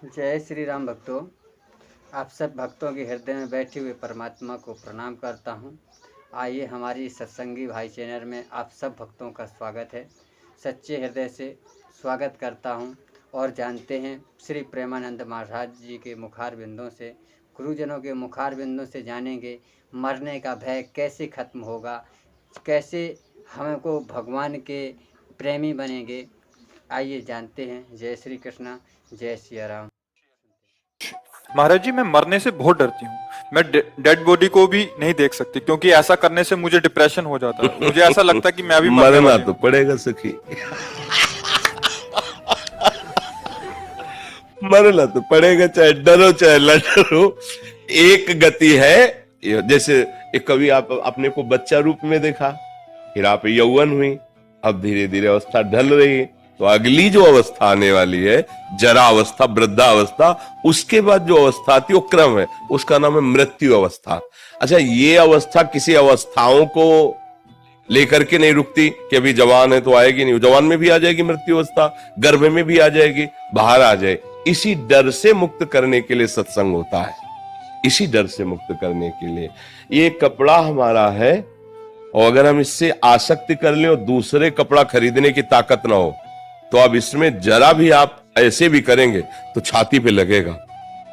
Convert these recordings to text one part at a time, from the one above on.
जय श्री राम भक्तों। आप सब भक्तों के हृदय में बैठे हुए परमात्मा को प्रणाम करता हूं। आइए हमारी सत्संगी भाई चैनल में आप सब भक्तों का स्वागत है। सच्चे हृदय से स्वागत करता हूं और जानते हैं श्री प्रेमानंद महाराज जी के मुखार बिंदों से, गुरुजनों के मुखार बिंदों से जानेंगे मरने का भय कैसे खत्म होगा, कैसे हमको भगवान के प्रेमी बनेंगे। आइए जानते हैं। जय श्री कृष्णा, जय सिया राम। महाराज जी, मैं मरने से बहुत डरती हूँ। मैं डेड बॉडी को भी नहीं देख सकती क्योंकि ऐसा करने से मुझे डिप्रेशन हो जाता है। मुझे ऐसा लगता है कि मैं अभी मरने मरना वाली तो हूँ। पड़ेगा सखी। मरना तो पड़ेगा, चाहे डरो चाहे न डरो। एक गति है, जैसे एक कभी आप अपने को बच्चा रूप में देखा, फिर आप यौवन हुई, अब धीरे धीरे अवस्था ढल रही, तो अगली जो अवस्था आने वाली है, जरा अवस्था, वृद्धा अवस्था, उसके बाद जो अवस्था आती है वो क्रम है, उसका नाम है मृत्यु अवस्था। अच्छा, ये अवस्था किसी अवस्थाओं को लेकर के नहीं रुकती कि अभी जवान है तो आएगी नहीं, जवान में भी आ जाएगी मृत्यु अवस्था, गर्भ में भी आ जाएगी, बाहर आ जाए। इसी डर से मुक्त करने के लिए सत्संग होता है, इसी डर से मुक्त करने के लिए। ये कपड़ा हमारा है, और अगर हम इससे आसक्ति कर लें और दूसरे कपड़ा खरीदने की ताकत ना हो, तो अब इसमें जरा भी आप ऐसे भी करेंगे तो छाती पे लगेगा।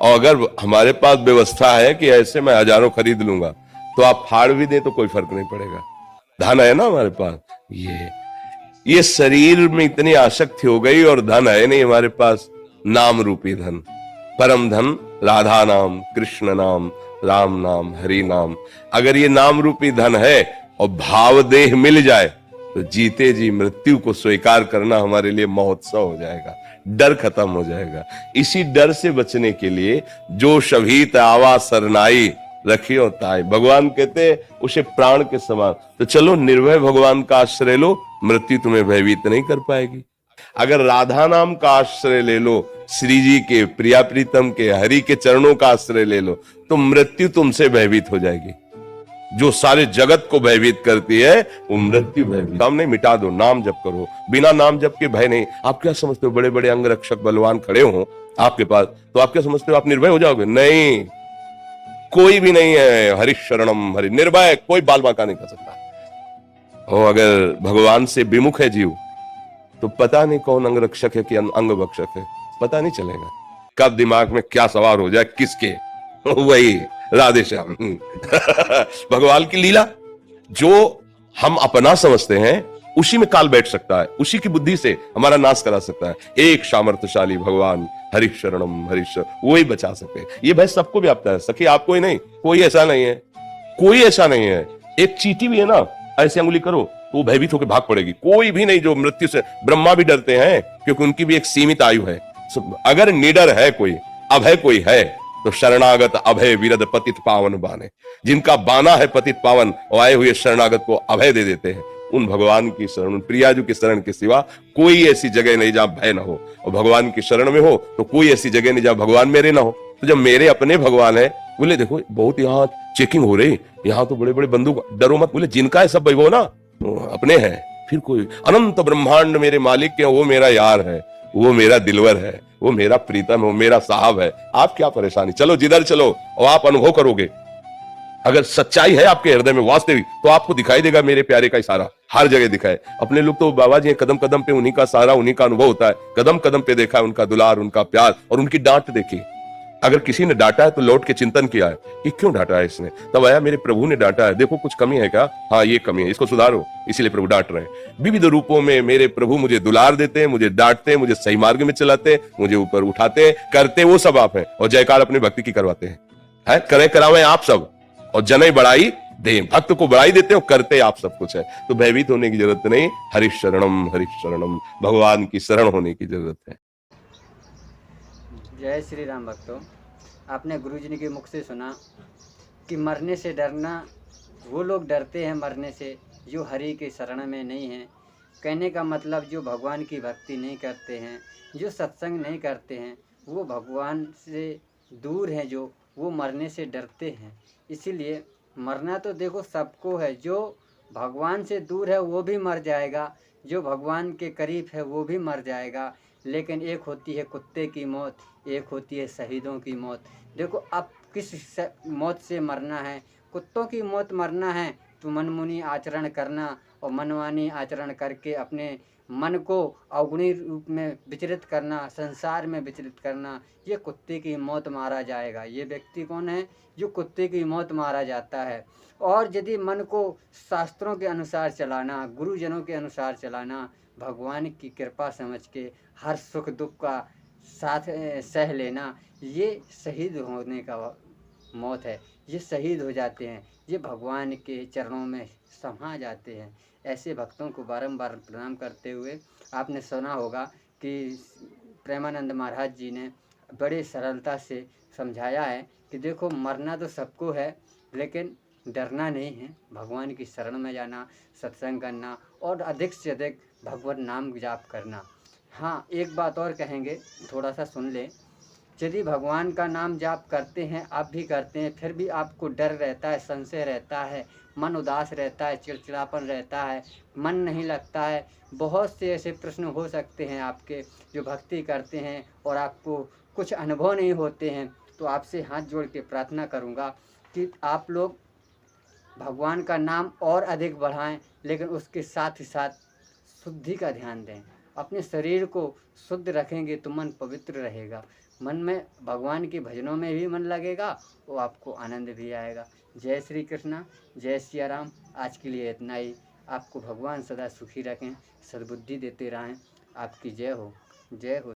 और अगर हमारे पास व्यवस्था है कि ऐसे मैं हजारों खरीद लूंगा, तो आप फाड़ भी दे तो कोई फर्क नहीं पड़ेगा। धन है ना हमारे पास। ये शरीर में इतनी आसक्ति हो गई और धन है नहीं हमारे पास, नाम रूपी धन, परम धन, राधा नाम, कृष्ण नाम, राम नाम, हरि नाम। अगर ये नाम रूपी धन है और भाव देह मिल जाए, तो जीते जी मृत्यु को स्वीकार करना हमारे लिए महोत्सव हो जाएगा, डर खत्म हो जाएगा। इसी डर से बचने के लिए जो शभीत आवा सरनाई रखियो ताई, भगवान कहते उसे प्राण के समान। तो चलो निर्भय भगवान का आश्रय लो, मृत्यु तुम्हें भयभीत नहीं कर पाएगी। अगर राधा नाम का आश्रय ले लो, श्री जी के, प्रिया प्रीतम के, हरि के चरणों का आश्रय ले लो, तो मृत्यु तुमसे भयभीत हो जाएगी। जो सारे जगत को भयभीत करती है वो मृत्यु भयभीत। नाम नहीं, मिटा दो, नाम जप करो, बिना नाम जप के भय नहीं। आप क्या समझते हो बड़े बड़े अंग रक्षक बलवान खड़े हो आपके पास, तो आप क्या समझते हो आप निर्भय हो जाओगे? नहीं, कोई भी नहीं है। हरि शरणम हरि, निर्भय कोई बाल बांका नहीं कर सकता। और अगर भगवान से विमुख है जीव, तो पता नहीं कौन अंग रक्षक है कि अंग भक्षक है, पता नहीं चलेगा। कब दिमाग में क्या सवार हो जाए किसके, वही राधे श्याम। भगवान की लीला, जो हम अपना समझते हैं उसी में काल बैठ सकता है, उसी की बुद्धि से हमारा नाश करा सकता है। एक सामर्थ्यशाली भगवान, हरि शरणम हरीश्वर, वो ही बचा सकते हैं। ये भय सबको व्याप्त है सखी, आपको ही नहीं, कोई ऐसा नहीं है, कोई ऐसा नहीं है। एक चींटी भी है ना, ऐसे अंगुली करो तो वो भयभीत होकर भाग पड़ेगी। कोई भी नहीं जो मृत्यु से, ब्रह्मा भी डरते हैं क्योंकि उनकी भी एक सीमित आयु है। अगर निडर है कोई, अभय कोई है, तो शरणागत अभय विरद पतित पावन बाने। जिनका बाना है पतित पावन, और आए हुए शरणागत को अभय दे देते हैं। उन भगवान की शरण, उन प्रियाजू की शरण के सिवा कोई ऐसी जगह नहीं जहां भय ना हो। और भगवान की शरण में हो तो कोई ऐसी जगह नहीं जहां भगवान मेरे ना हो। तो जब मेरे अपने भगवान है, बोले देखो बहुत यहाँ चेकिंग हो रही, यहाँ तो बड़े बड़े बंदूक, डरो मत। बोले जिनका है सब वैभव ना, अपने हैं, फिर कोई अनंत ब्रह्मांड मेरे मालिक के, वो मेरा यार है, वो मेरा दिलवर है, वो मेरा प्रीतम है, वो मेरा साहब है। आप क्या परेशानी, चलो जिधर चलो और आप अनुभव करोगे। अगर सच्चाई है आपके हृदय में वास्तविक, तो आपको दिखाई देगा मेरे प्यारे का इशारा, हर जगह दिखाए। अपने लोग तो बाबा जी कदम कदम पे उन्हीं का सहारा, उन्हीं का अनुभव होता है। कदम कदम पे देखा है उनका दुलार, उनका प्यार और उनकी डांट देखी। अगर किसी ने डांटा है तो लौट के चिंतन किया है कि क्यों डांटा है इसने, तब आया मेरे प्रभु ने डांटा है, देखो कुछ कमी है क्या, हाँ ये कमी है, इसको सुधारो, इसीलिए प्रभु डांट रहे हैं। विविध रूपों में मेरे प्रभु मुझे दुलार देते हैं, मुझे डांटते हैं, मुझे सही मार्ग में चलाते हैं, मुझे ऊपर उठाते हैं, करते वो सब आप हैं। और जयकार अपने भक्ति की करवाते हैं, करे करावे आप सब, और जनई बढ़ाई दे, भक्त को बढ़ाई देते हो, करते आप सब कुछ है। तो भयभीत होने की जरूरत नहीं, हरीश शरणम, भगवान की शरण होने की जरूरत है। जय श्री राम भक्तों। आपने गुरुजी के मुख से सुना कि मरने से डरना, वो लोग डरते हैं मरने से जो हरि के शरण में नहीं हैं। कहने का मतलब जो भगवान की भक्ति नहीं करते हैं, जो सत्संग नहीं करते हैं, वो भगवान से दूर हैं, जो वो मरने से डरते हैं। इसीलिए मरना तो देखो सबको है, जो भगवान से दूर है वो भी मर जाएगा, जो भगवान के करीब है वो भी मर जाएगा। लेकिन एक होती है कुत्ते की मौत, एक होती है शहीदों की मौत। देखो अब किस मौत से मरना है। कुत्तों की मौत मरना है तो मनमुनी आचरण करना और मनमानी आचरण करके अपने मन को अवगुणी रूप में विचलित करना, संसार में विचलित करना, ये कुत्ते की मौत मारा जाएगा। ये व्यक्ति कौन है? जो कुत्ते की मौत मारा जाता है। और यदि मन को शास्त्रों के अनुसार चलाना, गुरुजनों के अनुसार चलाना, भगवान की कृपा समझ के हर सुख दुख का साथ सह लेना, ये शहीद होने का मौत है। ये शहीद हो जाते हैं, ये भगवान के चरणों में समा जाते हैं। ऐसे भक्तों को बारंबार प्रणाम करते हुए आपने सुना होगा कि प्रेमानंद महाराज जी ने बड़े सरलता से समझाया है कि देखो मरना तो सबको है, लेकिन डरना नहीं है। भगवान की शरण में जाना, सत्संग करना और अधिक से अधिक भगवत नाम जाप करना। हाँ, एक बात और कहेंगे, थोड़ा सा सुन ले। यदि भगवान का नाम जाप करते हैं, आप भी करते हैं, फिर भी आपको डर रहता है, संशय रहता है, मन उदास रहता है, चिड़चिड़ापन रहता है, मन नहीं लगता है, बहुत से ऐसे प्रश्न हो सकते हैं आपके जो भक्ति करते हैं और आपको कुछ अनुभव नहीं होते हैं, तो आपसे हाथ जोड़ के प्रार्थना करूँगा कि आप लोग भगवान का नाम और अधिक बढ़ाएं, लेकिन उसके साथ ही साथ शुद्धि का ध्यान दें। अपने शरीर को शुद्ध रखेंगे तो मन पवित्र रहेगा। मन में भगवान के भजनों में भी मन लगेगा और आपको आनंद भी आएगा। जय श्री कृष्णा, जय सिया राम। आज के लिए इतना ही। आपको भगवान सदा सुखी रखें, सद्बुद्धि देते रहें। आपकी जय हो, जय हो।